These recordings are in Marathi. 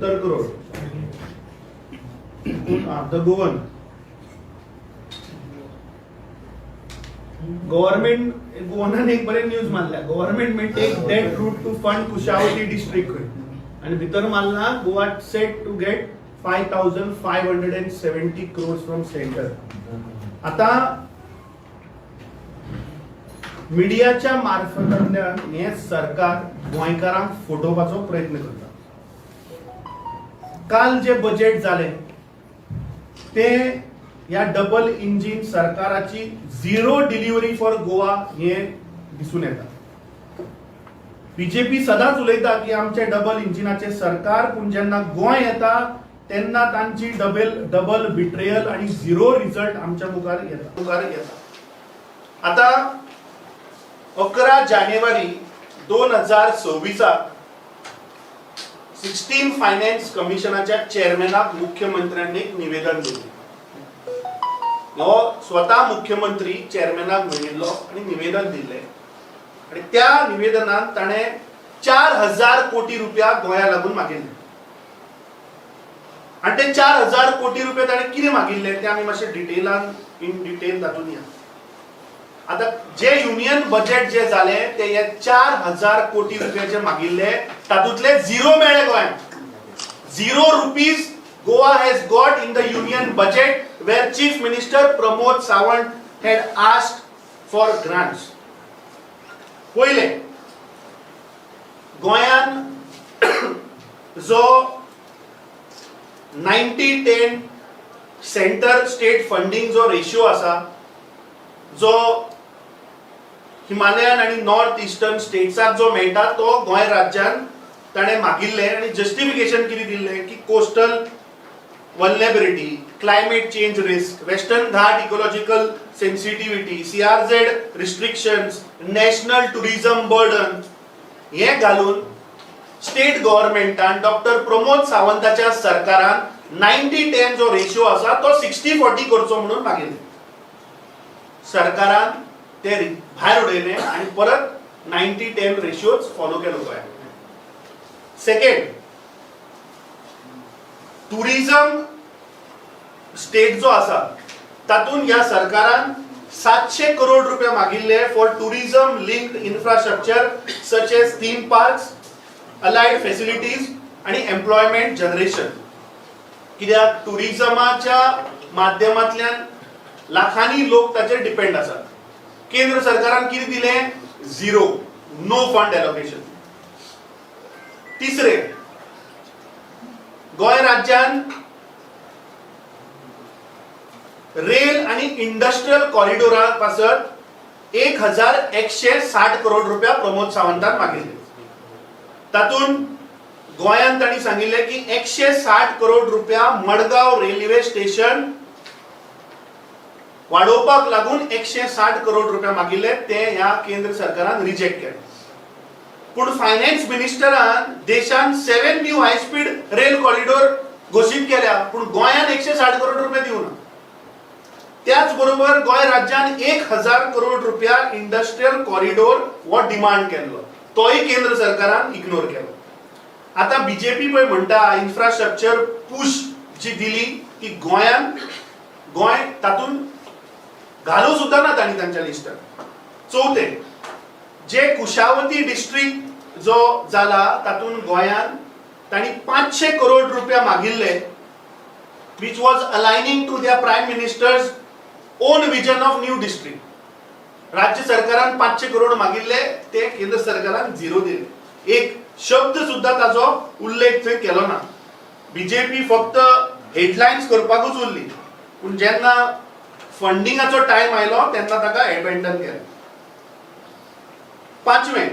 crore. The government एक बरे न्यूज मारल्या. Government may take that route to fund Kushavati district. आणि भितर मारला Goa set to get 5,570 crores from center. आता मीडियाच्या मार्फतांतल्यान हे सरकार गोंयकारांक फटोवपाचो प्रयत्न करता. काल जे बजेट जाले ते या डबल इंजिन सरकाराची झिरो डिलिव्हरी फॉर गोवा हे दिसून येता. बीजेपी सदांच उलयता की आमचे डबल इंजिनाचे सरकार, पण जेन्ना गोंय येता तेन्ना तांची डबल बिट्रेयल आणि झिरो रिझल्ट आमच्या मुखार येता. आता 11 जानेवारी 2026 16 फायनान्स कमिशनाच्या चेअरमॅनाक मुख्यमंत्र्यांनी एक निवेदन दिले. हो स्वतः मुख्यमंत्री चेअरमॅनाक मेळिल्लो आणि निवेदन दिले. आणि त्या निवेदनात ताणे 4,000 कोटी रुपया गोंया लागून मागिल्ले. आणि ते 4,000 कोटी रुपया ताणे कितें मागिल्ले ते आमी मातशे इन डिटेल तातून या. आता जे युनियन बजेट जे झाले ते 4,000 कोटी रुपयाचे मागिल्ले, तातूंतले झिरो मेळ्ळे गोंयांक. 0 rupees Goa has got in the union budget where Chief Minister Pramod Sawant had asked for grants. पहिले गोंयान जो 90-10 सेंटर स्टेट फंडिंग जो रेशियो आसा, जो हिमालयन आणि नॉर्थ ईस्टर्न स्टेट्साक जो मेळटा तो गोंय राज्यान ताणे मागिल्ले. आणि जस्टिफिकेशन कितें दिल्ले की coastal vulnerability, climate change risk, western ghat ecological sensitivity, CRZ restrictions, national tourism burden हे घालून स्टेट गव्हर्नमेंटान डॉक्टर प्रमोद सावंताच्या सरकारान 90-10 जो रेशियो आसा तो 60-40 करचो म्हणून मागिल्ले. सरकारान ते भायर उडयले आणि परत 90-10 रेशियोच फॉलो केलो गोंयान. सेकंड, टुरिझम स्टेट जो आसा तातून या सरकारान 700 करोड रुपया मागिल्ले for tourism linked infrastructure such as theme parks, allied facilities आणि एम्प्लॉयमेंट जनरेशन. कित्याक टुरिझमाच्या माध्यमांतल्यान लाखांनी लोक ताचेर डिपेंड आसात. केंद्र सरकारान कितें दिले? Zero, no fund allocation. तिसरे, गोंय राज्यान रेल आणि इंडस्ट्रियल कॉरिडोरा पासत 1,160 करोड रुपया प्रमोद सावंतान मागिल्ले. तातून गोंयान तांणी सांगिल्ले की 160 करोड रुपया मडगांव रेल्वे स्टेशन वाडोवपाक लागून 160 करोड रुपया मागिल्ले. ते ह्या केंद्र सरकारान रिजेक्ट केले. पण फायनान्स मिनिस्टरान देशान 7 new high speed rail corridor घोषित केल्या, पण गोंयान 160 करोड रुपया दिवना. त्याच बरोबर गोंय राज्यान 1,000 करोड रुपया इंडस्ट्रियल कॉरिडोर हो डिमांड केल्लो, तोय केंद्र सरकारान इग्नोर केलो. आता बीजेपी पळय म्हणटा इन्फ्रास्ट्रक्चर पुश जी दिली ती गोंय तातून घालू सुद्धा ना तांणी तांच्या लिस्टात. चौथे, जे कुशावती डिस्ट्रिक्ट जो जाला तातून गोंयान तांणी 500 करोड रुपया मागिल्ले, which was aligning to their prime minister's own vision of new district. राज्य सरकारान 500 करोड मागिल्ले, ते केंद्र सरकारान झिरो दिले. एक शब्द सुद्धा ताचो उल्लेख थंय केलो ना. बीजेपी फक्त हेडलायन्स करपाकूच उरली, पण जेन्ना फंडिंगाचो टाइम आयलो तेन्ना ताका अबॅन्डन केलें. पांचवें,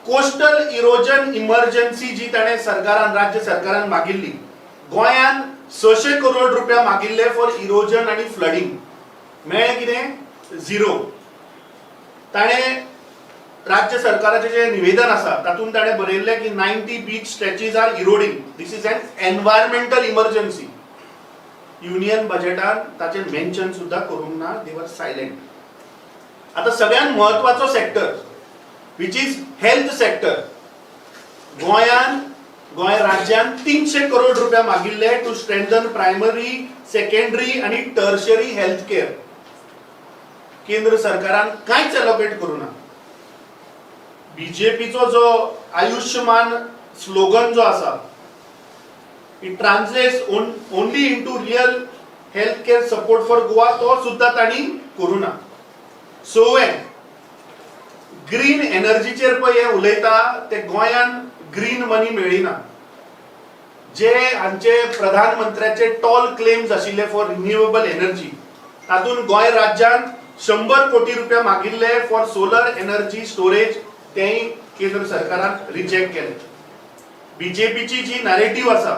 कोस्टल इरोजन इमर्जन्सी जी ताणे राज्य सरकारान मागिल्ली, गोंयान 600 करोड रुपया मागिल्ले फॉर इरोजन आणि फ्लडिंग. मेळ्ळें कितें? झिरो. ताणे राज्य सरकाराचे जे निवेदन आसा तातून ताणे बरयल्ले की 90 beach stretches are eroding. This is an environmental emergency. Union बजेटान ताचे मेन्शन सुद्धा करूंक ना. दे वर सायलेंट. आता सगळ्यात महत्वाचो sector which is health sector. गोंयान गोंय राज्यान 300 करोड रुपया मागिल्ले टू स्ट्रेंथन प्रायमरी, सेकंडरी आणि टर्शरी हेल्थ केअर. केंद्र सरकारान कांयच एलोकेट करूना. बीजेपीचो जो आयुष्यमान स्लोगन जो आसा, it translates only into real health care support for Goa, तो सुद्धा तांणी करूना. सोवे ग्रीन एनर्जीचेर पळय हे उलयता ते गोंयान ग्रीन मनी मेळिना. जे आमचे प्रधानमंत्र्याचे टॉल क्लेम्स आशिल्ले फॉर रिन्युएबल एनर्जी, तातूंत गोंय राज्यान 100 कोटी रुपया मागिल्ले फॉर सोलर एनर्जी स्टोरेज, तेय केंद्र सरकारान रिजेक्ट केले. बीजेपीची जी नॅरेटिव्ह आसा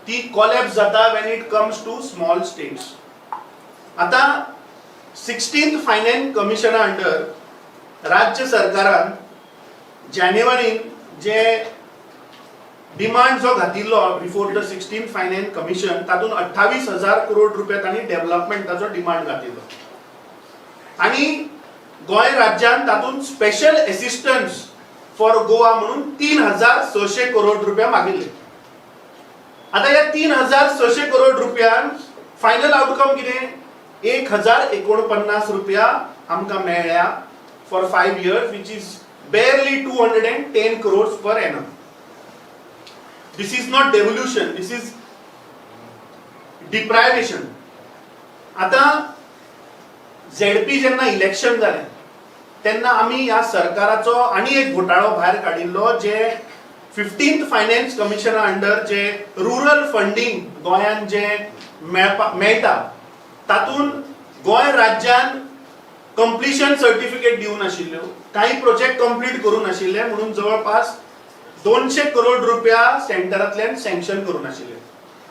ती कॉलॅप्स जाता when it comes to small states. आता 16th फायनान्स कमिशना अंडर राज्य सरकारान जानेवारीन जे डिमांड जो घातिल्लो before the 16th finance commission, तातूंत 28,000 करोड रुपया तांणी डेव्हलपमेंटाचो डिमांड घातिल्लो. आणि गोंय राज्यान तातूंत स्पेशल असिस्टन्स फॉर गोवा म्हणून 3,600 करोड रुपया मागिल्ले. आता या 3,600 करोड रुपयान फायनल आउटकम कितें? 1,049 रुपया आमकां मेळ्ळ्या for 5 years, which is barely 210 crores per annum. This is not devolution, this is deprivation. आता झेडपी जेन्ना इलेक्शन जालें तेन्ना आमी ह्या सरकाराचो आनी एक घोटाळो भायर काडिल्लो, जे 15th फायनान्स कमिशना अंडर जे रुरल फंडिंग गोंयान जे मेळटा, तातूंत गोंय राज्यान कंप्लिशन सर्टिफिकेट दिवं नाशिल्ल्यो, काही प्रोजेक्ट कंप्लीट करूं नाशिल्ले म्हणून जवळपास 200 करोड रुपया सेंटरांतल्यान सँक्शन करूं नाशिल्ले.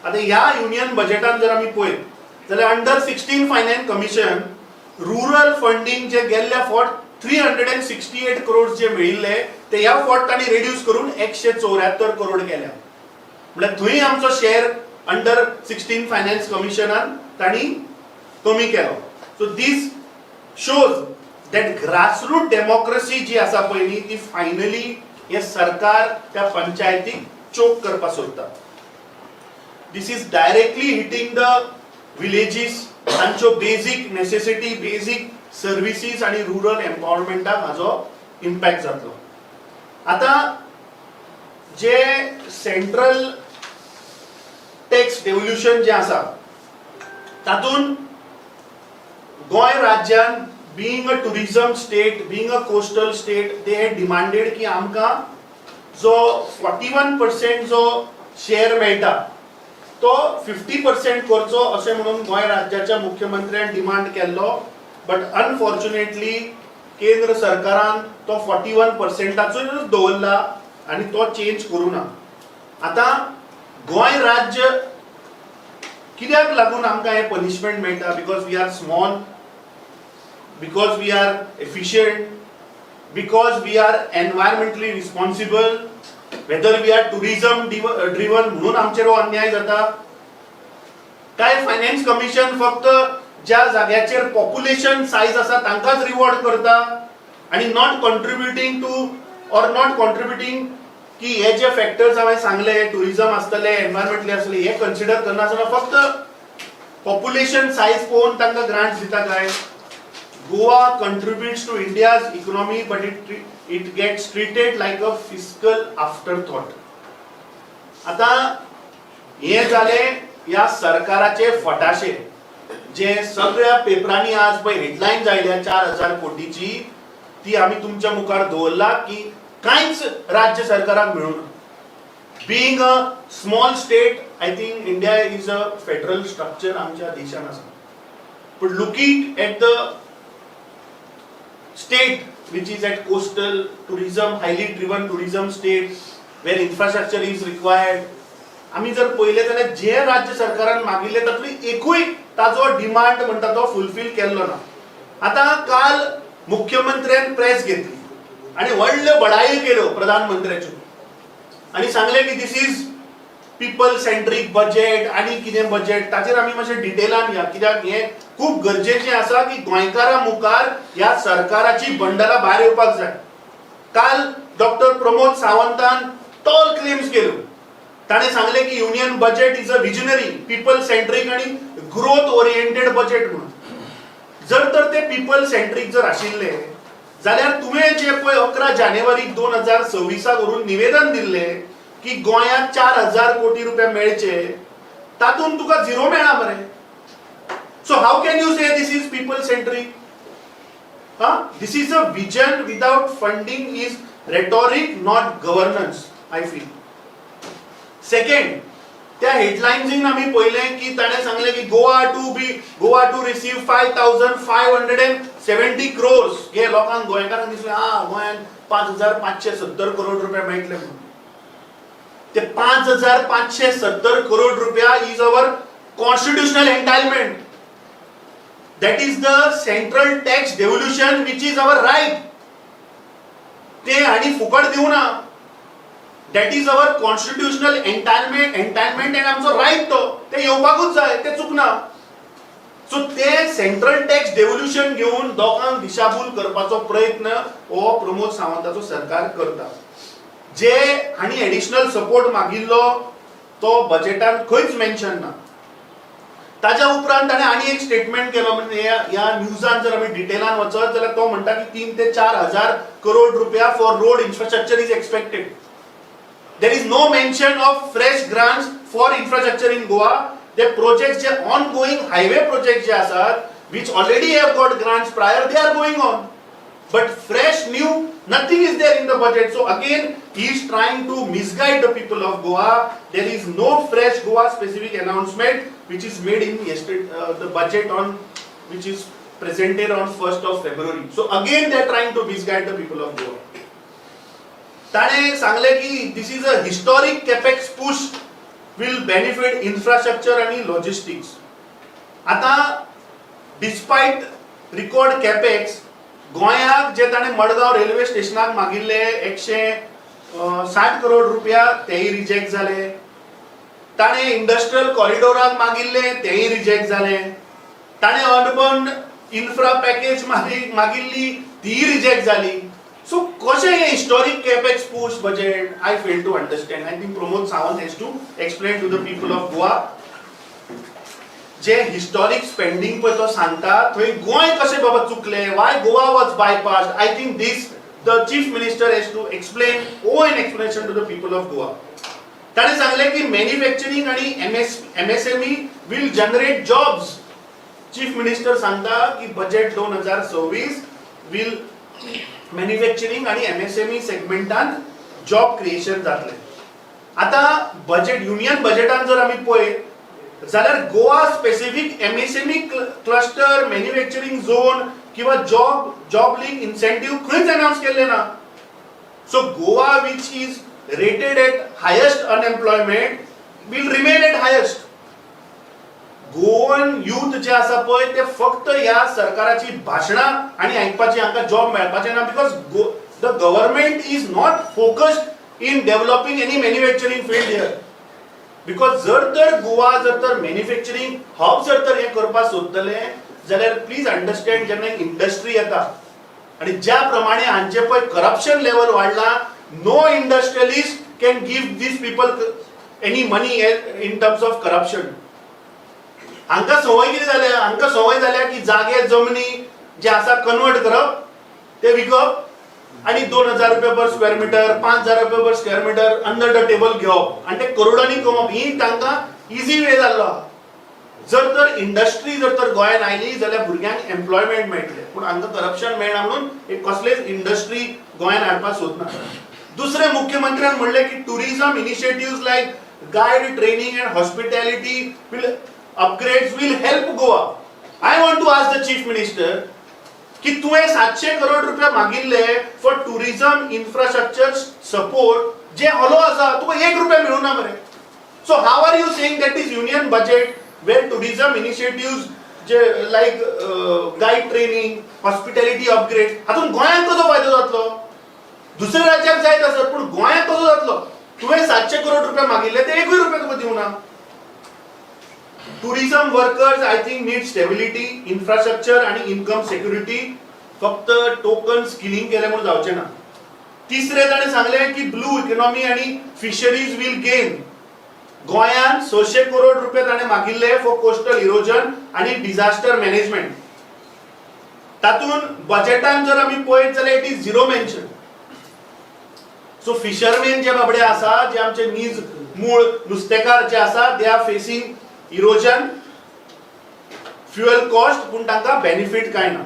आता ह्या युनियन बजेटान जर आमी पळयत जाल्यार under 16th finance commission rural funding जे गेल्ल्या फावट 368 करोड जे मेळिल्ले ते ह्या फावट तांणी रिड्यूस करून 174 करोड केल्या. म्हळ्यार थंय आमचो शेअर अंडर 16th फायनान्स कमिशनान तांणी कमी केलो. So this shows that grassroot democracy जी आसा पळय ती फायनली हे सरकार त्या पंचायतीक चोक करपाक सोदता. This is directly hitting the villages, तांच्यो बेसिक नेसेसिटी, बेसिक सर्विसीस आणि रुरल एम्पावरमेंटाक हाजो इम्पॅक्ट जातलो. आता जे सेंट्रल टॅक्स डेव्होल्युशन जे आसा तातूंत गोंय राज्यान being a tourism state, being a coastal state, they had demanded की आमकां जो 41% जो शेअर मेळटा तो 50% करचो अशें म्हणून गोंय राज्याच्या मुख्यमंत्र्यान डिमांड केल्लो. बट अनफॉर्च्युनेटली केंद्र सरकारान तो 41%च दवरला आणि तो चेंज करूना. आता गोंय राज्य कित्याक लागून आमकां हे पनिशमेंट मेळटा? Because we are small, because we are efficient, because we are environmentally responsible, whether we are tourism driven म्हणून आमचेर हो अन्याय जाता? काय फायनान्स कमिशन फक्त ज्या जाग्याचेर पॉप्युलेशन सायज आसा तांकांच रिवॉर्ड करता आणि नॉट कॉन्ट्रिब्युटिंग टू ऑर नॉट कॉन्ट्रिब्युटिंग की हे जे फॅक्टर्स हांवें सांगले, टुरिझम आसतले, एनवायरमेंटली आसतले, हे कन्सिडर करनासतना फक्त पॉप्युलेशन सायज पळोवन तांकां ग्रांट्स दिता काय? Goa contributes to India's economy but it gets treated like a fiscal afterthought. आता हे जाले ह्या सरकाराचे फटाशे जे सगळ्या पेपरांनी आज पळय हेडलायन आयल्या 4,000 कोटीची, ती आमी तुमच्या मुखार दवरला की कांयच राज्य सरकाराक मेळूना. Being a small state, I think India is a federal structure आमच्या देशान आसा. But looking at the state which is at coastal tourism, highly driven tourism state where infrastructure is required, आम्ही जर पहिले जाल्यार जे राज्य सरकारान मागिल्ले तातूंतली एकूय ताजो डिमांड म्हणटा तो फुलफिल केल्लो ना. आता काल मुख्यमंत्र्यान प्रेस घेतली आणि व्हडल्यो बडायो केल्यो प्रधानमंत्र्याच्यो आणि सांगले की दिस इज पीपल सेंट्रीक बजेट आणि कितें बजेट, ताचेर आमी मातशें डिटेलान या, कित्याक हें खूब गरजेचें आसा की गोंयकारां मुखार ह्या सरकाराची बंडलां भायर येवपाक जाय. काल डॉक्टर प्रमोद सावंतान टॉल क्लेम्स केल्यो. ताणें सांगलें की union budget is a visionary, people centric आनी ग्रोथ ओरिएंटेड बजेट म्हणून. जर तर ते पीपल सेंट्रीक जर आशिल्ले जाल्यार तुवें जे पळय 11 जानेवारी 2026 वरून निवेदन दिल्लें की गोंयांत 4000 कोटी रुपया मेळचे, तातूंत तुका झिरो मेळ्ळा मरे. So how can you say this is people centric? This is a vision without funding is rhetoric, not governance, I feel. Second, त्या हेडलाइन्सीन आम्ही पळयलें की ताणें सांगलें की गोवा टू रिसीव 5570 crores. हे लोकांक गोंयकारांक दिसलें गोंयांत 5570 करोड रुपया मेळटले म्हणून. ते 5570 करोड रुपया is our constitutional entitlement. That is the central tax devolution which is our right. ते आणि फुकट दिवू ना. That is our constitutional entitlement and आमचो राईट तो. ते येवपाकूच जाय, ते चुकना. सो ते सेंट्रल टॅक्स डेव्होल्युशन घेऊन लोकांक दिशाभूल करपाचो प्रयत्न हो प्रमोद सावंताचो सरकार करता. जे हाणी एडिशनल सपोर्ट मागिल्लो तो बजेटान खंयच मेन्शन ना. ताच्या उपरांत ताणें आनी एक स्टेटमेंट केलो. म्हणजे ह्या न्यूजान जर आमी डिटेलान वचत जाल्यार तो म्हणटा की 3 ते 4000 करोड रुपया for road infrastructure is expected. There is no mention of fresh grants for infrastructure in Goa. ते प्रोजेक्ट्स जे ऑन गोईंग हायवे प्रोजेक्ट जे आसात which already have got grants prior, they are going on. But fresh new, nothing is there in the budget. So again, he is trying to misguide the people of Goa. There is no fresh Goa specific announcement which is made in the budget on which is presented on 1st of February. So again, they are trying to misguide the people of Goa. ताणे सांगले की this is a historic capex push will benefit infrastructure and logistics. आता डिस्पाइट रिकॉर्ड कॅपेक्स गोंयाक जे ताणें मडगांव रेल्वे स्टेशनाक मागिल्ले 160 करोड रुपया तेही रिजेक्ट जाले. ताणें इंडस्ट्रियल कॉरिडोराक मागिल्ले तेही रिजेक्ट जाले. ताणें अर्बन इन्फ्रा पॅकेज मागिल्ली ती रिजेक्ट जाली. सो कशें हे historic capex push budget? I fail to understand. I think Pramod Sawant has to explain to the people of Goa. जे हिस्टोरिक स्पेंडिंग पळय तो सांगता थंय गोंय कशें बाबा चुकले, why Goa was bypassed. I think this the chief minister has to explain own explanation to the people of Goa. ताणें सांगलें की मॅन्युफॅक्चरिंग आनी MSME will generate jobs. Chief minister सांगता की बजेट 2026 विल मॅन्युफॅक्चरिंग आनी MSME सेगमेंटान जॉब क्रिएशन जातलें. आता बजेट युनियन बजेटान जर आमी पळयत जाल्यार Goa specific MSME cluster, manufacturing zone किंवा जॉब लिंक इन्सेंटिव्ह खंयच अनाउन्स केल्ले ना. So Goa which is rated eight highest unemployment will remain at highest. Goan youth जे आसा पळय ते फक्त ह्या सरकाराची भाशणां आनी आयकपाची, हांकां जॉब मेळपाचे ना. Because the government is not focused in developing any manufacturing field here. Because जर तर गोवा मॅन्युफॅक्चरिंग हब जर तर हे करपाक सोदतले जाल्यार प्लीज अंडरस्टँड जेन्ना इंडस्ट्री येता आनी ज्या प्रमाणे हांचे पळय करप्शन लेवल वाडला, no industrialist can give these people any money in terms of corruption. हांकां संवय कितें जाल्या? हांकां संवय जाल्या की जागे जमनी जे आसा कन्वर्ट करप, ते विकप आणि 2000 रुपये पर स्क्वेअर मीटर, 5000 रुपये per square meter under the table घेवप आणि ते करोडांनी कमवप. ही तांकां इझी वे जाल्लो. जर तर इंडस्ट्री जर तर गोंयांत आयली जाल्यार भुरग्यांक एम्प्लॉयमेंट मेळटलें. पूण हांकां करप्शन मेळना म्हणून एक कसलेच इंडस्ट्री गोंयांत हाडपाक सोदना. दुसरे मुख्यमंत्र्यान म्हणलें की tourism initiatives like guide training and hospitality will upgrades will help Goa. I want to ask the chief minister की तुवें 700 करोड रुपया मागिल्ले फॉर टुरिझम इन्फ्रास्ट्रक्चर सपोर्ट जे हॉलो आसा, तुका 1 रुपया मेळूना मरे. So how are you saying that is union budget वेर टुरिझम इनिशिएटिव्हज जे like guide training, hospitality upgrade, हातून गोंयांक कसो फायदो जातलो? दुसऱ्या राज्याक जायत आसत पूण गोंयांक कसो जातलो? तुवें 700 करोड रुपया मागिल्ले ते 1 रुपया तुका दिवना. Tourism workers I think need stability, infrastructure आणि इन्कम सिक्युरिटी. फक्त टोकन स्किलिंग केले म्हणून जावचे ना. तिसरे ताणें सांगलें की ब्लू इकॉनॉमी आनी फिशरीज वील गेन. गोंयांत 600 करोड रुपया ताणें मागिल्ले फॉर कोस्टल इरोजन आनी डिझास्टर मॅनेजमेंट. तातूंत बजेटान जर आमी पळयत जाल्यार it is zero mention. So fisherman जे बाबडे आसा, जे आमचे नीज मूळ नुस्तेकार जे आसा, they are facing erosion, fuel cost, पूण तांकां बेनिफीट कांय ना.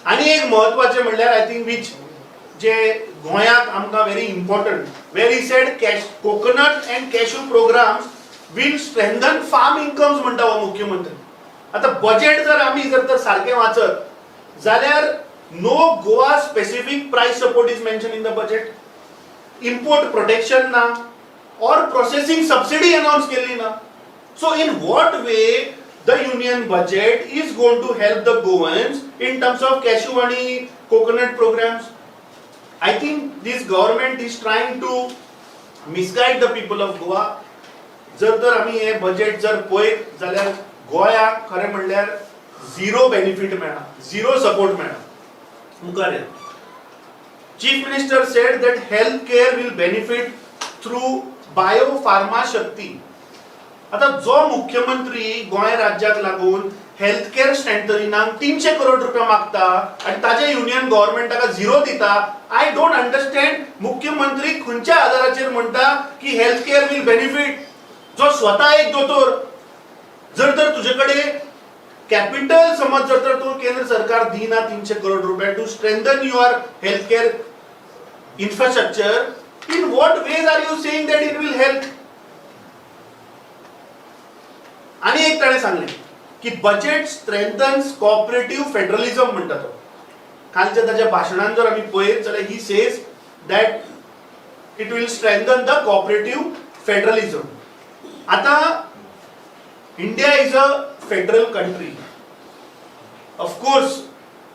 आनी एक म्हत्वाचें म्हणल्यार आय थिंक वीच जे गोंयांत आमकां very important, where he said coconut and cashew programs will strengthen farm incomes म्हणटा हो मुख्यमंत्री. आतां बजेट जर आमी जर सारकें वाचत जाल्यार no Goa specific price support is mention in the budget. Import protection ना और प्रोसेसिंग सबसिडी अनाउंस केल्ली ना. So in what way the union budget is going to help the Goans in terms of cashew and coconut programs? I think this government is trying to misguide the people of Goa. जर आमी हे बजेट जर पळयत जाल्यार गोंयाक खरें म्हणल्यार झिरो बेनिफीट मेळ्ळा, झिरो सपोर्ट मेळ्ळा. मुखार या. Chief minister sed that health care will benefit through bio-pharma शक्ती. आता जो मुख्यमंत्री गोंय राज्याक लागून हेल्थ केअर स्ट्रेंथनिंगाक 300 करोड रुपया मागता आणि ताजे युनियन गव्हर्नमेंटाका झिरो दिता, आय डोंट अंडरस्टँड मुख्यमंत्री खंयच्या आधाराचेर म्हणटा की हेल्थ केअर वील बेनिफीट. जो स्वता एक दोतोर, जर तुजे कडेन कॅपिटल समज जर तूं केंद्र सरकार दिना 300 करोड रुपया to strengthen your health care infrastructure, in what ways are you saying that it will help? आणि एक ताणें सांगलें की बजेट स्ट्रेंथन्स कोऑपरेटिव्ह फेडरलिझम म्हणटा तो. कालच्या ताच्या भाशणान जर आमी पळयत जाल्यार he says that it will strengthen the cooperative federalism. आता India is a federal country. Of course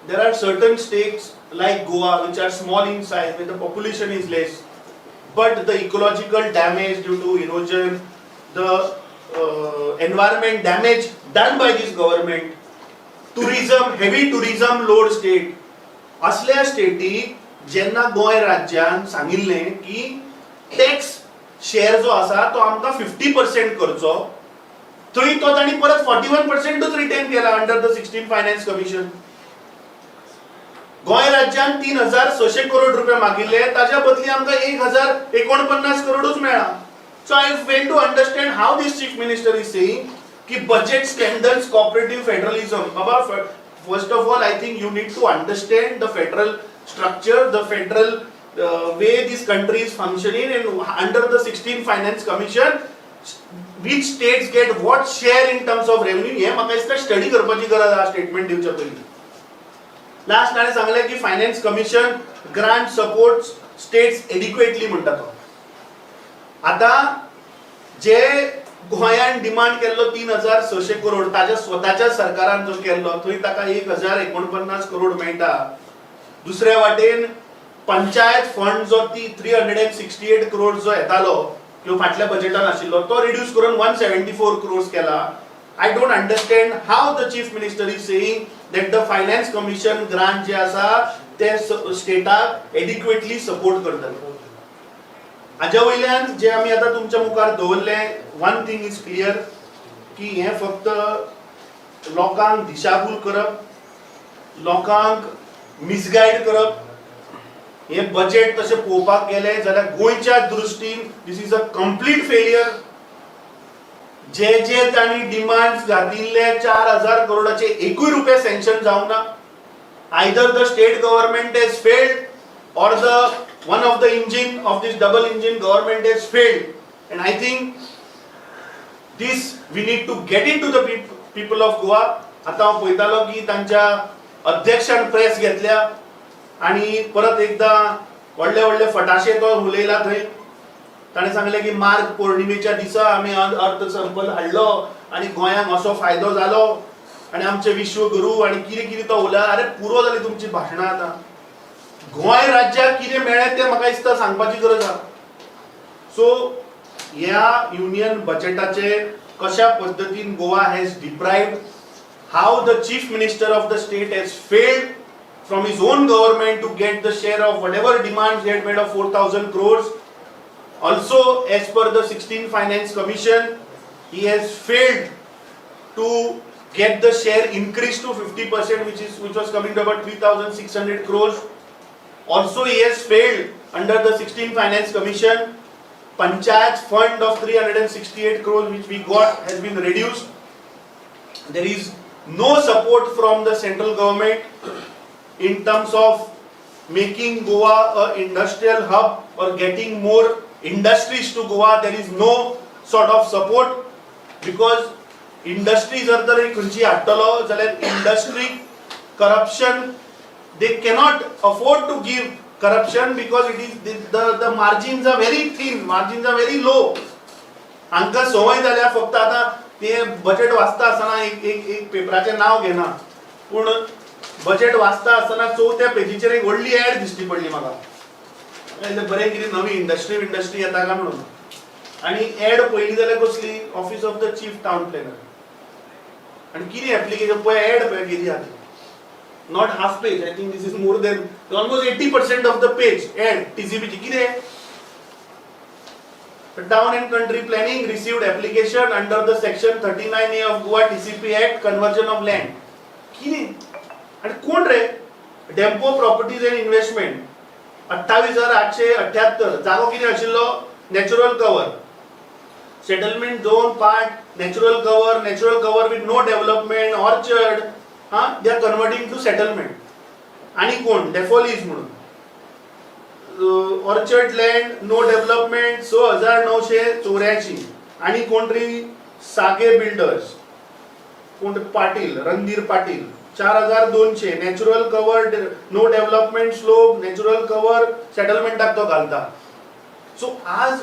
there are certain states like Goa which are small in size where the population is less, but the ecological damage due to erosion, the environment damage done by this government, tourism, heavy tourism load state, असल्या स्टेटीक जेन्ना गोंय राज्यान सांगिल्लें की टॅक्स शेअर जो आसा तो आमकां 50% करचो, थंय तो तांणी परत 41%च रिटेन केला under the 16 finance commission. Goa राज्यान 3600 करोड रुपया मागिल्ले, ताच्या बदली आमकां 1049 करोडूच मेळ्ळा. So I fail to understand how this chief minister is saying कि budget strengthens cooperative federalism. Baba, first of all, I think you need to understand the federal structure, the federal way this country is functioning, and under the 16 Finance Commission, which states get what share in terms of revenue. हे म्हाका दिसता स्टडी करपाची गरज आहा स्टेटमेंट दिवच्या पयलीं. लास्ट ताणें सांगलें की finance commission grant supports states adequately म्हणटा तो. आता जे गोंयान डिमांड केल्लो 3600 करोड ताच्या स्वताच्या सरकारान जो केल्लो थंय ताका 1049 करोड मेळटा. दुसऱ्या वाटेन पंचायत फंड जो 368 करोड जो येतालो किंवा फाटल्या बजेटान आशिल्लो तो रिड्यूस करून 174 करोड्स केला. I don't understand how the chief minister is saying that the finance commission grant जे आसा ते स्टेटाक एडिक्वेटली सपोर्ट करतात. हाज्या वयल्यान जे आमी आतां तुमच्या मुखार दवरलें, वन थिंग इज क्लियर की हे फक्त लोकांक दिशाभूल करप, लोकांक मिसगायड करप. हे बजेट तशें पळोवपाक गेलें जाल्यार गोंयच्या दृश्टीन दिस इज अ कंप्लीट फेलियर. जे जे तांणी डिमांड्स घातिल्ले 4000 करोडाचे एकूय रुपये सँक्शन जावना. Either the state government has failed or one of the engine of this double engine government has failed, and I think this we need to get into the people of Goa. आता हांव पळयतालो की तांच्या अध्यक्षान प्रेस घेतल्या आणि परत एकदा व्हडले व्हडले फटाशे तो उलयला थंय. ताणें सांगलें की मार्ग पौर्णिमेच्या दिसा आमी अर्थसंकल्प हाडलो आनी गोंयांक असो फायदो जालो आनी आमचे विश्वगुरू आनी कितें कितें तो उलयला. अरे पुरो जाली तुमची भाशणां. आतां गोंय राज्याक कितें मेळ्ळें तें म्हाका दिसता सांगपाची गरज आहा. सो ह्या युनियन बजेटाचे कशा पद्दतीन Goa has deprived, how the chief minister of the state has failed from his own government to get the share of whatever demands he had made of 4,000 crores. Also, as per the 16th Finance Commission, he has failed to get the share increased to 50%, which was coming to about 3,600 crores. Also, he has failed under the 16th Finance Commission. Panchayat fund of 368 crores which we got has been reduced. There is no support from the central government in terms of making Goa an industrial hub or getting more industries to Goa. There is no sort of support because industry जर तर खंयची हाडटलो जाल्यार industry corruption, they cannot afford to give corruption because it is the margins are very thin, margins are very low. हांकां सवय जाल्या फक्त आता ते बजेट वाचता आसतना एक पेपराचें नाव घेना पूण बजेट वाचता आसतना चवथ्या पेजीचेर एक व्हडली ऍड दिसली पडली म्हाका बरें कितें नवी इंडस्ट्री येता काय म्हणून आनी ऍड पयली जाल्यार कसली office of the chief town planner आनी कितें एप्लिकेशन पळय ऍड पळय कितें आहा not half page, I think this is more than almost 80% of the page and TCP kide town and country planning received application under the section 39A of Goa TCP Act conversion of land kide and कोण रे डेम्पो प्रॉपर्टीज एंड इन्व्हेस्टमेंट 28,878 जागो कितें आशिल्लो natural cover settlement zone part natural cover with no development orchard they are converting to settlement आणि कोण डेफोलीज म्हणून ऑर्चर्ड लँड नो डेव्हलपमेंट 6,984 आणि कोण तरी सागे बिल्डर्स कोण Patil Randhir Patil 4,200 natural cover no development slope natural cover सेटलमेंटाक तो घालता. सो आज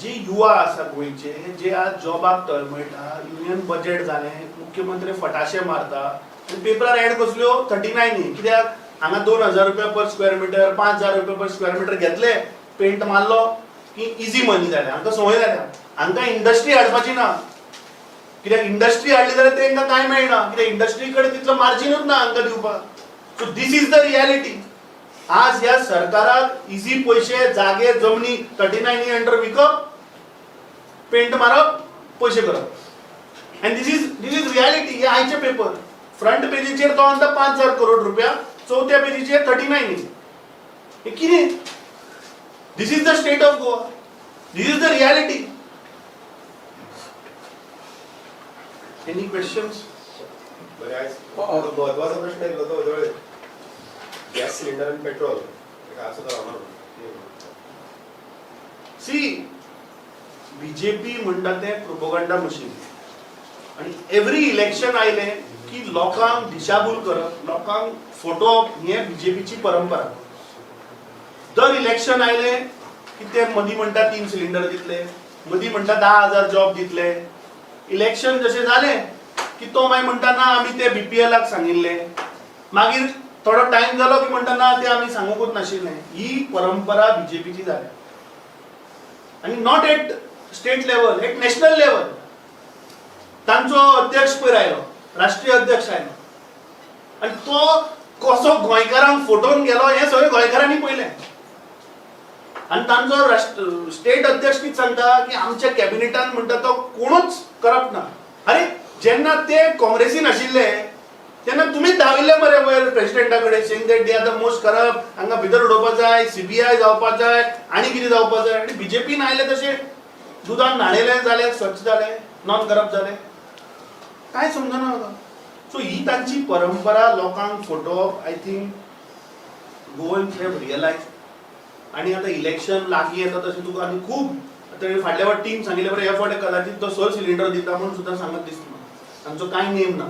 जे युवा आसा गोंयचे जे आज जॉबाक तळमळटा युनियन बजेट जालें मुख्यमंत्री फटाशे मारता पेपरार ऍड कसल्यो 39 कित्याक हांगा 2,000 रुपया पर स्क्वेअर मिटर 5,000 रुपया पर स्क्वेअर मिटर घेतले पेंट मारलो की इजी मनी जालें हांकां संवय जाल्या हांकां इंडस्ट्री हाडपाची ना कित्याक इंडस्ट्री हाडली जाल्यार तांकां कांय मेळना कित्याक इंडस्ट्री कडेन तितलो मार्जिनूच ना हांकां दिवपाक. So this is the reality. आज ह्या सरकाराक इजी पयशे जागे जमनी 39 अंडर विकप पेंट मारप पयशे करप एंड दिस इज रियलिटी. हे आयचे पेपर फ्रंट पेजीचेर तो म्हणटा 5,000 करोड रुपया चौथ्या पेजीचेर 39 हे कितें. This is the state of Goa. This is the reality. Any questions. महत्वाचा प्रश्न येयलो तो जवळ गॅस सिलिंडर आणि पेट्रोल असं तर सी बीजेपी म्हणटा ते प्रोपोगंडा मशीन आणि एव्हरी इलेक्शन आयले की लोकांक दिशाभूल करप लोकांक फटोवप हे बीजेपीची परंपरा. दर इलेक्शन आयले की ते मदीं म्हणटा 3 सिलिंडर दितले मदीं म्हणटा 10,000 जॉब दितले. इलेक्शन जशें जालें की तो मागीर म्हणटा ना आमी ते बीपीएलाक सांगिल्ले मागीर थोडो टायम जालो की म्हणटा ना ते आमी सांगूंकूच नाशिल्ले. ही परंपरा बीजेपीची जाल्या आनी not at state level at national level. तांचो अध्यक्ष पयर आयलो राष्ट्रीय अध्यक्ष आयलो आनी तो कसो गोंयकारांक फटोवन गेलो हे सगळे गोंयकारांनी पळयलें आनी तांचो स्टेट अध्यक्ष कितें सांगता की आमच्या कॅबिनेटान म्हणटा तो कोणूच करप्ट ना. अरे जेन्ना ते काँग्रेसीन आशिल्ले तेन्ना तुमीच धांविल्ले मरे वयर प्रेसिडेंटा कडेन saying that they are the most corrupt हांगा भितर उडोवपाक जाय सीबीआय जावपाक जाय आनी कितें जावपाक जाय आनी बीजेपीन आयले तशें दुदान न्हाणयलें जालें स्वच्छ जालें नॉन करप्ट जालें काय समजना म्हाका. सो ही तांची परंपरा लोकांक फटोवप I think Goans have realise आनी आतां इलेक्शन लागीं येता तशें तुका आनी खूब फाटल्या वाटेन सांगिल्लें बरें हे फावटी कदाचित तो 6 सिलिंडर दिता म्हणून सुद्दां सांगत दिसता म्हाका. तांचो कांय नेम ना.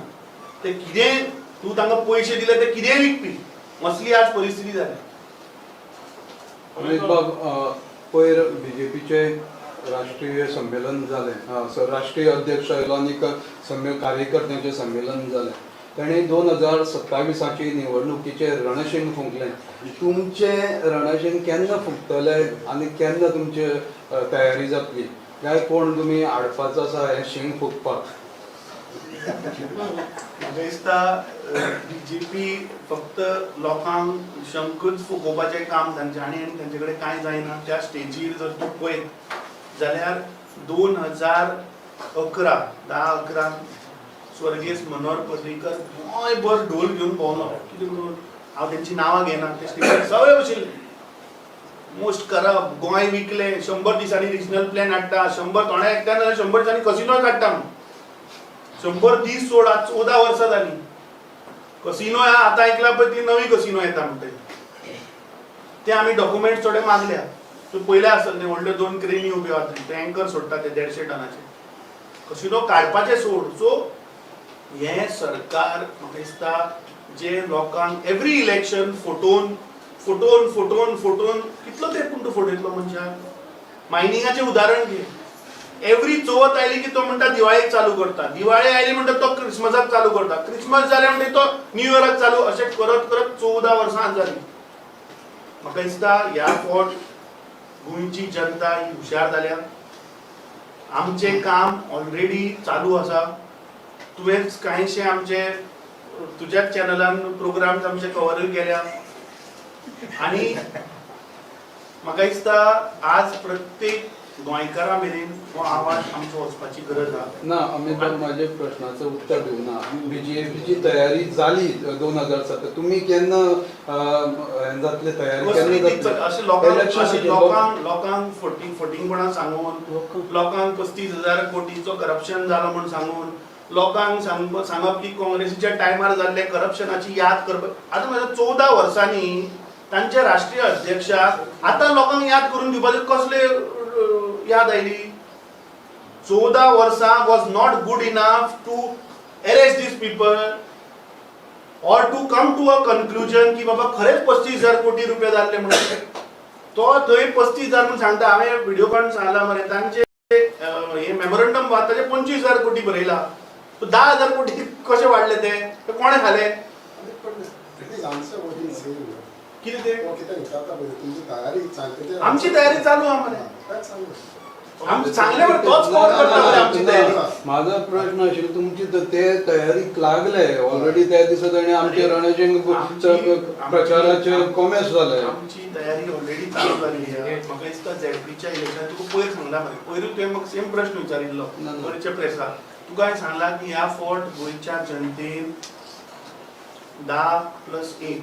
ते कितें तूं तांकां पयशे दिले ते कितेंय विकपी असली आज परिस्थिती जाल्या. पयर बीजेपीचे राष्ट्रीय संमेलन जालें राष्ट्रीय अध्यक्ष आयलो आनी कार्यकर्त्यांचें संमेलन जालें. ताणें 2027ची निवडणुकीचें रणशिंग फुंकलें. तुमचें रणशिंग केन्ना फुंकतलें आनी केन्ना तुमची तयारी जातली काय कोण तुमी हाडपाचो आसा हें शिंग फुंकपाक. म्हाका दिसता बीजेपी फक्त लोकांक शंकूच फुगोवपाचें काम तांचें आनी तांचे कडेन कांय जायना. त्या स्टेजीर जर तूं पळयत जाल्यार 2011 स्वर्गीय मनोहर पर्रीकर गोंयभर ढोल घेवन भोंवलो. कितें करून हांव तेंची नांवां घेना, ते स्टेजीर सगळे बशिल्ले. मोस्ट करप, गोंय विकले, 100 दिसांनी रिजनल प्लॅन हाडटा, 100 थोडे एकट्यान जाल्यार 100 दिसांनी कसिनो काडटा. 100 दीस सोड, आज 14 वर्सां जालीं. कसिनो आतां ऐकला पळय ती नवी कसिनो येता म्हणटा ते आमी डॉक्युमेंट्स थोडे मागल्या. सो पयले आसले व्हडल्यो 2 क्रेनी उब्यो आसा, ते एंकर सोडटा ते 150 टनाचे. कसिनो काडपाचे सोड. सो हे सरकार म्हाका दिसता जे लोकांक एवरी इलेक्शन फटोवन कितलो तेंप पूण तूं फटयतलो मनशाक. मायनिंगाचें उदाहरण घे. एवरी चवथ आयली की तो म्हणटा दिवाळेक चालू करता, दिवाळी आयली म्हणटा तो क्रिसमसाक चालू करता, क्रिसमस जाले म्हणटा तो न्यू इयराक चालू, अशें करत करत 14 वर्सां जालीं. म्हाका दिसता ह्या फावट गोंयची जनता ही हुशार जाल्या. आमचें काम ऑलरेडी चालू आसा. तुवेंच कांयशे आमचे तुज्याच चॅनलान प्रोग्राम्स आमचे कवर केल्या आनी म्हाका दिसता आज प्रत्येक गोंयकारा मेरेन हो आवाज आमचो वचपाची गरज आसा. ना अमित बाब, माझ्या प्रश्नाचं उत्तर दिवना. बीजेपीची तयारी जाली 2007. तुम्ही केन्ना जातले तयारी केन्ना जातली? अशें लोकांक फटींगपणां सांगून, लोकांक 35,000 कोटीचो करप्शन जालो म्हूण सांगून, लोकांक सांगप की काँग्रेसीच्या टायमार जाल्ले करप्शनाची याद करप. आतां म्हाज्या 14 वर्सांनी तांचे राष्ट्रीय अध्यक्षाक आतां लोकांक याद करून दिवपाचे कसले याद आयली. 14 वर्सां was not good enough to arrest this people or to come to a conclusion की बाबा खरेच 35,000 कोटी रुपये जाल्ले म्हणून. तो थंय 35,000 म्हणून सांगता. हांवें व्हिडिओ काडून सांगला मरे तांचे हे मेमोरंडम वा ताचे 25,000 कोटी बरयला. 10,000 कोटी कशे वाडले ते कोणे खाले? कितें ते आमची तयारी चालू आहा मरे. आमची सांगले तोच कोण करता मरे आमची तयारी. माझा प्रश्न आशिल्लो तुमची ते तयारीक लागले ऑलरेडी. त्या दिसा ताणें आमचे रणजिंग प्रचाराचे कॉमेंट्स जाले. आमची तयारी ऑलरेडी चालू जाली आहे. म्हाका दिसता झेडपीच्या इलेक्शनाक तुका पयर सांगला मरे. पयरूच तुवें म्हाका सेम प्रश्न विचारिल्लो पयरच्या प्रेसार. तुका हांवें सांगला की ह्या फावट गोंयच्या जनतेन 10+1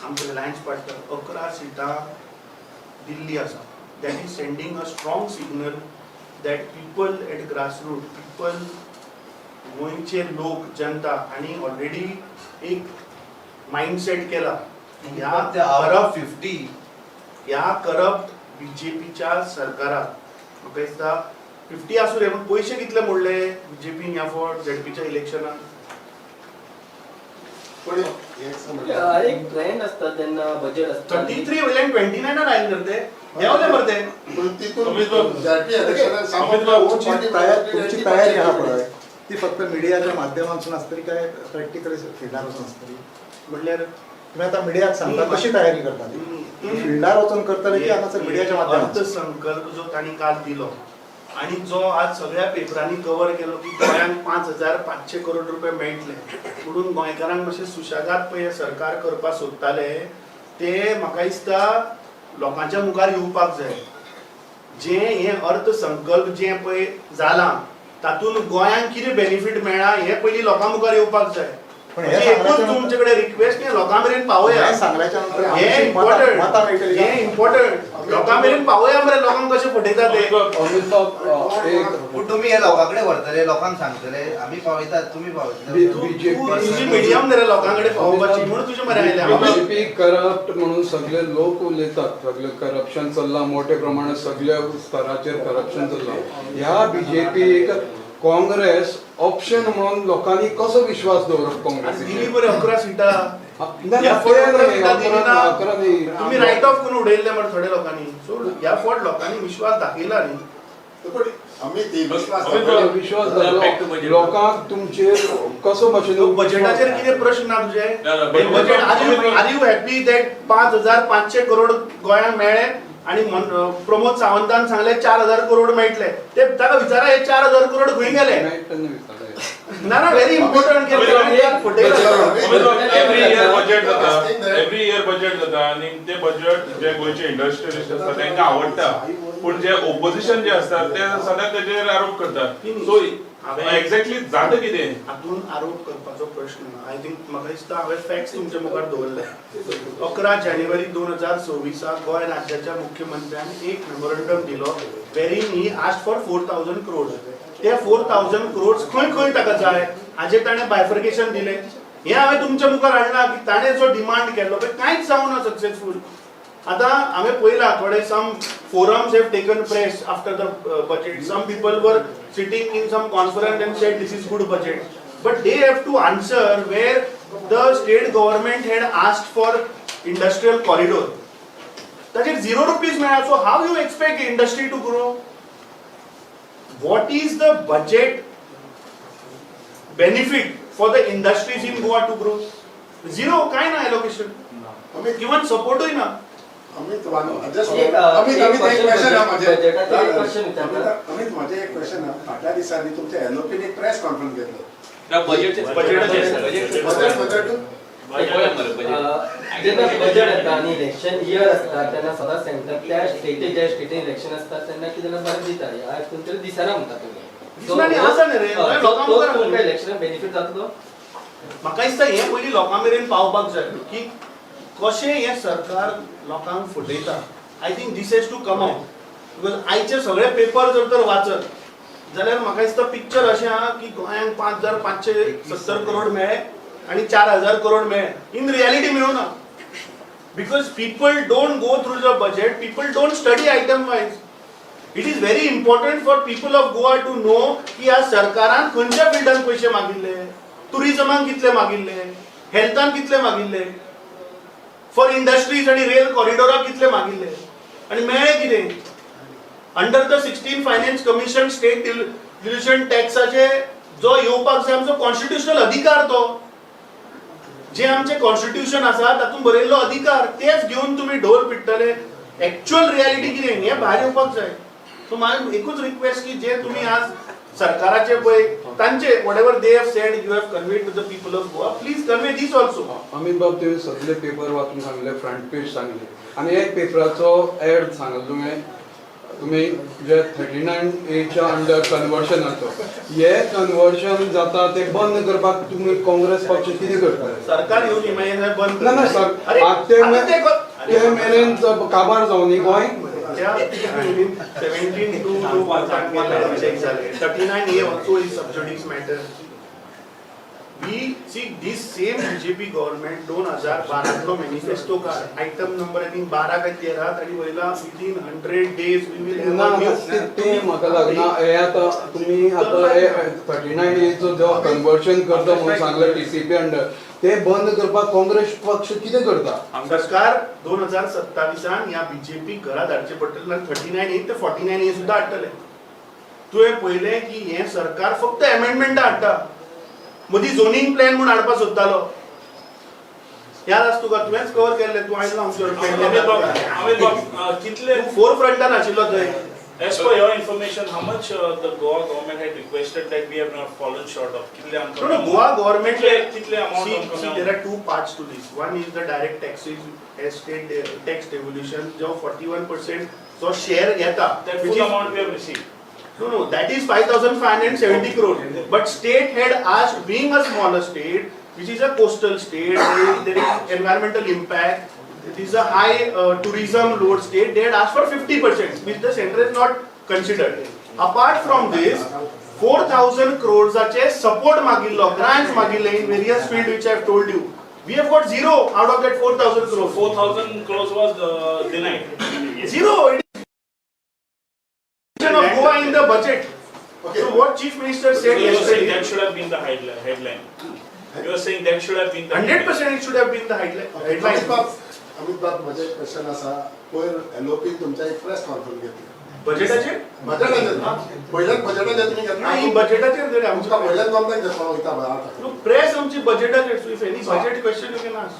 आमचे रिलायन्स पार्टनर 11 सिटां दिल्ली आसा. That is sending a strong signal that people at grassroot, people गोंयचे लोक, जनता आनी ऑलरेडी एक मायंडसेट केला ह्या करप्ट बीजेपीच्या सरकाराक. म्हाका दिसता 50 आसूं रे, पूण पयशे कितले मोडले बीजेपीन ह्या फावट झेडपीच्या इलेक्शनाक? एक ट्रेंड असता तेन्ना बजेट असता 33 वयल्यान 29 आयले ते देंवले मरे ते. तुमची तयारी आहा पळय ती फक्त मिडियाच्या माध्यमांतून आसतली काय प्रॅक्टिकली फिल्डार वचून आसतली? म्हणल्यार तुम्ही आता मिडियाक सांगता कशी तयारी करता? फिल्डार वचून करतले की हांगासर मिडियाच्या माध्यमांतून? अर्थसंकल्प जो तांणी काल दिलो आणि जो आज सगळ्या पेपरांनी कव्हर केलो की गोंयांक 5,500 करोड रुपये मेळटले म्हणून गोंयकारांक मातशें सुशेगाद पळय सरकार करपाक सोदताले ते म्हाका दिसता लोकांच्या मुखार येवपाक जाय. जे हे अर्थसंकल्प जे पळय जाला तातूंत गोंयांक कितें बेनिफीट मेळ्ळा हे पयलीं लोकां मुखार येवपाक जाय. तुमचे कडेन रिक्वेस्ट लोकां मेरेन पावया. हे इम्पॉर्टंट लोकां मेरेन पावया मरे. लोकांक कशें फटयता ते. पूण तुमी हे लोकां कडेन व्हरतले, लोकांक सांगतले आमी पावयतात, तुमी पावयतले. तुजी मिडियम रे लोकां कडेन पावोवपाची म्हणून तुजे मरे आयल्या. बीजेपी करप्ट म्हणून सगळे लोक उलयतात. सगळे करप्शन चल्ला मोठ्या प्रमाणात, सगळ्या स्तराचेर करप्शन चल्ला. ह्या बीजेपीक काँग्रेस ऑप्शन म्हणून लोकांनी कसो विश्वास दवरप? काँग्रेस दिल्ली बरे 11 सिटां तुम्ही रायट ऑफ करून उडयल्ले मरे थोड्या लोकांनी. सो ह्या फावट लोकांनी विश्वास दाखयला न्ही. विश्वास लोकांक तुमचेर कसो भाशेन बजेटाचेर कितें प्रश्न ना तुजे? Budget are you happy that 5,500 crore गोंयांक मेळ्ळे? आणि प्रमोद सावंतान सांगले 4000 करोड मेळटले ते ताका विचारा हे 4000 करोड खंय गेले ना very important every year budget जाता आणि ते बजेट जे गोंयचे इंडस्ट्रियलिस्ट असतात त्यांना आवडटा पण जे ओपोजिशन जे असतात ते सदांच तेजेर आरोप करतात सो एक्झॅक्टली जाता कितें हातून आरोप करपाचो प्रश्न आय थिंक म्हाका दिसता हांवें फॅक्ट्स तुमच्या मुखार दवरले 11 जानेवारी 2026 गोंय राज्याच्या मुख्यमंत्र्यान एक मेमोरंडम दिलो वेरीन ही आस्क फॉर 4000 करोड ते 4000 करोड खंय खंय ताका जाय हाजेर ताणें बायफर्केशन दिलें हे हांवें तुमच्या मुखार हाडला की ताणें जो डिमांड केल्लो पळय कांयच जावना सक्सेसफूल आता हांवें पळयलां थोडे सम forums have taken press after the budget. Some people were sitting in some conference and said this is good budget. But they have to answer where the state government had asked for industrial corridor. ताजेर 0 rupees मेळ्ळा. So how you expect industry to grow? What is the budget benefit for the industries in Goa to grow? Zero, काय ना allocation. Given support होय ना. अमित माझे एक क्वेश्चन फाटल्या दिसांनी तुमच्या एलओपीन एक प्रेस कॉन्फरन्स घेतलो जेन्ना बजेट येता आणि इलेक्शन इयर असता तेन्ना सदांच सांगता त्या स्टेटीक ज्या स्टेटीन इलेक्शन असता तेन्ना कितें बरें दिता आज खंय दिसना म्हणटा दिसना आसा न्ही रे लोकांक तुमकां इलेक्शनाक बेनिफीट जातलो म्हाका दिसता हे पयलीं लोकां मेरेन पावपाक जाय की कशें हे सरकार लोकांक फटयता I think this has to come out because आयचे सगळे पेपर जर तर वाचत जाल्यार म्हाका दिसता पिक्चर अशें आहा की गोंयांक 5570 करोड मेळ्ळे आनी 4000 करोड मेळ्ळे इन रियलिटी मेळूना because people don't go through the budget people don't study item wise it is very important for people of Goa to know की ह्या सरकारान खंयच्या फिल्डान पयशे मागिल्ले टुरिजमाक कितले मागिल्ले हेल्थान कितले मागिल्ले फॉर इंडस्ट्रीज आणि रेल कॉरिडोराक कितले मागिल्ले आणि मेळ्ळे कितें under the 16 finance commission state dilution टॅक्साचे जो येवपाक जाय आमचो कॉन्स्टिट्युशनल अधिकार तो जे आमचे कॉन्स्टिट्युशन आसा तातूंत बरयल्लो अधिकार तेच घेवन तुम्ही ढोल पिट्टले एक्चुअल रियलिटी कितें हे भायर येवपाक जाय सो म्हाका एकूच रिक्वेस्ट की जे तुम्ही आज सरकाराचे पळय तांचे whatever they have said you have conveyed to the people of Goa please convey this also Amit बाब तुम्ही सगळे पेपर वाचून सांगले फ्रंट पेज सांगले आणि एक पेपराचो ऍड सांगलो तुम्ही जे 39A च्या अंडर कन्वर्शनाचो हे कन्वर्शन जाता ते बंद करपाक तुम्ही काँग्रेस पक्ष कितें करता सरकार येवन इमारत बंद ना सर ते मेरेन काबार जावन न्ही गोंय 17 to check झाले 39A also is subsidies matter we see this same BJP government 2012 low manifesto का item number I think 12 का 13 तरी वयला within 100 days we will have a new ते म्हाका लागना हे आता तुम्ही आता हे 39A चो जो कन्वर्शन करता म्हणून सांगले TCP अंडर ते बंद करपाक काँग्रेस पक्ष कितें करता सरकार 2027 या बीजेपी घरात हाडचे पडटले 39A ते 49A सुद्धा हाडटले तुवें पळयलें की हे सरकार फक्त अमेंडमेंट हाडटा मदीं झोनिंग प्लॅन म्हणून हाडपाक सोदतालो याद आसा तुका तुवेंच कवर केल्ले तूं आयलो आमच्या कितले फोर फ्रंटान आशिल्लो थंय As per your information, how much the Goa government had requested that we have not fallen short of? No, Goa government. See, there are two parts to this. One is the direct taxes, state tax devolution. जो 41% जो share येता. That full amount we have received. No, that is 5,570 crore. But state had asked, being a smaller state, which is a coastal state, there is environmental impact. It is a high tourism load state. They had asked for 50%, which the center has not considered. Apart from this, 4,000 crores ache support magillo, grants magille in various fields which I have told you. We have got zero out of that 4,000 crores. 4,000 crores was denied. Zero. It is of Goa in the budget. Okay. So what Chief Minister said yesterday? That should have been the headline. You are saying that should have been the 100% it should have been the headline. Amit बाब माझे क्वेश्चन असा पयर एलओपी तुमच्या एक प्रेस कॉन्फरन्स घेतली बजेटाचेर पहिल्याच बजेटाचेर तुम्ही घेतला नाही बजेटाचेर तरी आमच्या आमच्या पहिल्याच नोंदणी घेतला वयता बरं प्रेस आमची बजेटाचेर so if any budget question you can ask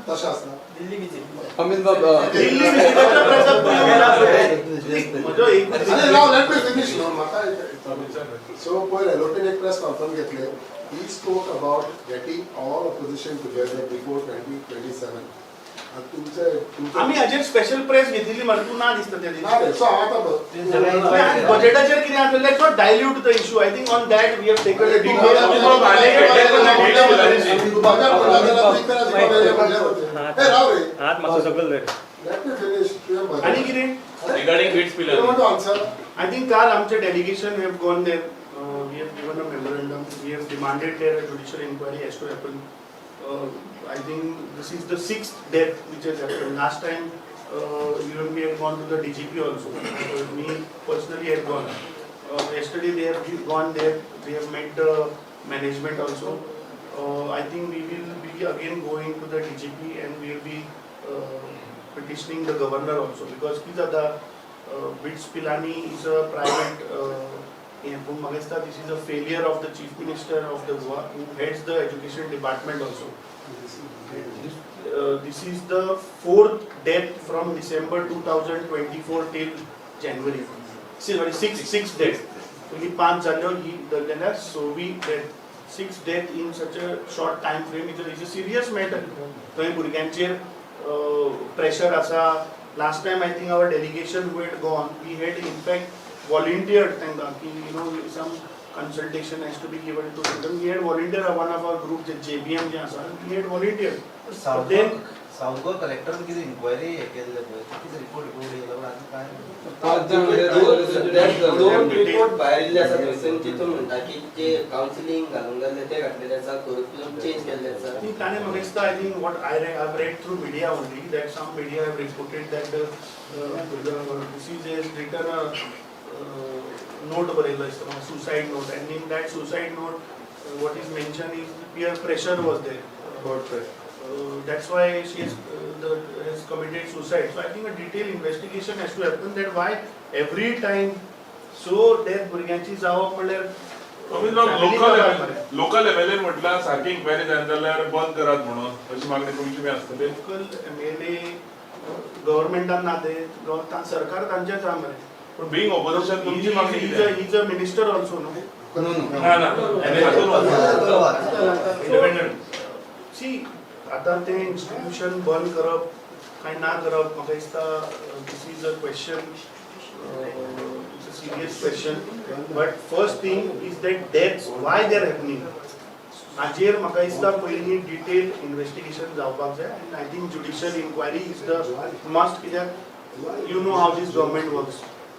तशें आसता Delhi visit I mean, Delhi विजिटाच्या प्रेसाक म्हजो एक आनी राव लेट मी फिनिश न्हू म्हाका सो पयर एलोटेन एक प्रेस कॉन्फरन्स घेतले he spoke about getting all opposition together before 2027 आनी तुमचे आमी हाजेर स्पेशल प्रेस घेतिल्ली म्हाका तूं ना दिसता त्या दिसा ना रे सो हांव आतां बजेटाचेर कितें आसलें let's not dilute the issue I think on that we have taken a राव रे हात मातसो सकयल रे लेट मी फिनिश आनी कितें regarding bits You want to answer? I think काल आमचे delegation we have gone there. We have given a memorandum. We have demanded there a judicial inquiry has to happen. I think this is the 6th death which has happened. Last time even we had gone to the DGP also. Me personally had gone. Yesterday they have gone there. We have met the management also. I think we will be again going to the DGP and we will be petitioning the governor also because these are the Bits Pilani is a private this is a failure of the chief minister of the Goa who heads the education department also. This is the 4th death from December 2024 till January. Sorry, 6th death. Only 5 January the so we death. 6th death in such a short time frame is a serious matter. So भुरग्यांचेर pressure asa. Last time I think our delegation who had gone, we had in fact volunteered some consultation has to be given to them. We had volunteered one of our group JBM we had volunteered. But then south Goa collector किती इन्क्वायरी हे केले किती रिपोर्ट येयला आनी काय 5 जण दोन रिपोर्ट भायर येयल्ले आसा थंयसून तितून म्हणटा की जे काउन्सिलिंग घालूंक जाल्ले ते घातलेले आसा करिक्युलम चेंज केल्ले आसा ती ताणे म्हाका दिसता I think what I have read through media only that some media have reported that this is as written a note बरयल्लो दिसता suicide note and in that suicide note what is mention is peer pressure was there that's why she has committed suicide. So I think a detailed investigation has to happen that why every time so death भुरग्यांची जावप म्हणल्यार लोकल लेवलीर म्हटल्यार सारकी इन्क्वायरी जाय जाल्यार बंद करात म्हणून अशी मागणी तुमची बी आसतली लोकल MLA गव्हर्नमेंटान ना ते सरकार तांचेच आहा मरे पण बीइंग ऑपोजिशन तुमची मागणी ही is a minister also no ना ना इंडिपेंडंट सी आता ते इन्स्टिट्यूशन बंद करप काय ना करप म्हाका दिसता this is a question it's a serious question but first thing is that deaths why they are happening हाजेर म्हाका दिसता पयलीं डिटेल इन्वेस्टिगेशन जावपाक जाय आनी I think judicial inquiry is the must कित्याक you know how this government works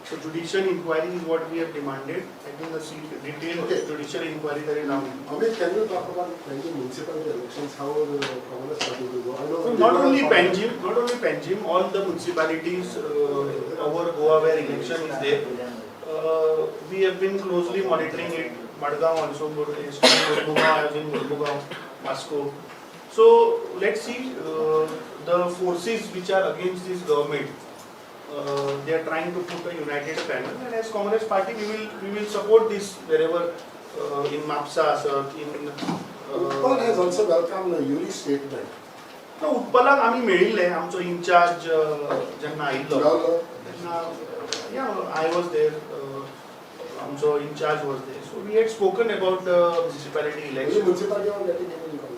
So judicial inquiry is what we have demanded. I think a detailed judicial inquiry that is now. Amit, can you talk about Panjim municipal elections? How the Congress party will go? I know Not only Panjim, all the municipalities over Goa where election is there. We have been closely monitoring it. Madgaon also, Murmugaon, Moscow. So let's see the forces which are against this government. They are trying to put a united panel, and as Congress party we will support this wherever in Mapsa in Utpal has also welcomed the Yuri statement. No, Utpalak आम्ही मेळिल्ले आमचो इंचार्ज जेन्ना आयिल्लो तेन्ना I was there आमचो in charge was there so we had spoken about the municipality election. Municipality are getting in contact.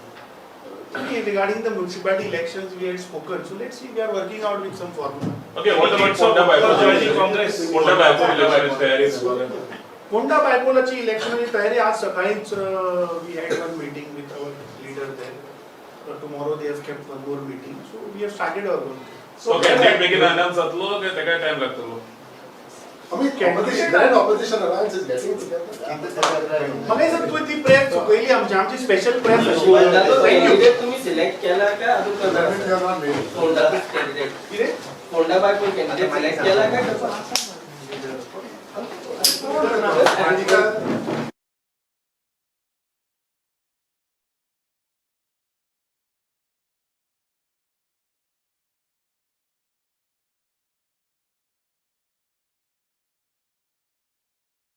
Regarding the municipality elections we had spoken so let's see we are working out with some formula. Okay, what about Ponda Bypol Congress? Ponda Bypol election तयारी Ponda Bypolची इलेक्शनची तयारी आज सकाळीच we had one meeting with our leader there. Tomorrow they have kept one more meeting so we have started our work. So candidate बेगीन अनाउन्स जातलो काय तेका टाइम लागतलो? Amit, grand opposition alliance is getting together. म्हाका दिसता तुवें ती प्रेस चुकयली आमची स्पेशल प्रेस कॅन्डिडेट तुम्ही सिलेक्ट केला काय अजून करणार फोंडाचो कॅन्डिडेट कितें फोंडा बायको कॅन्डिडेट सिलेक्ट केला काय Political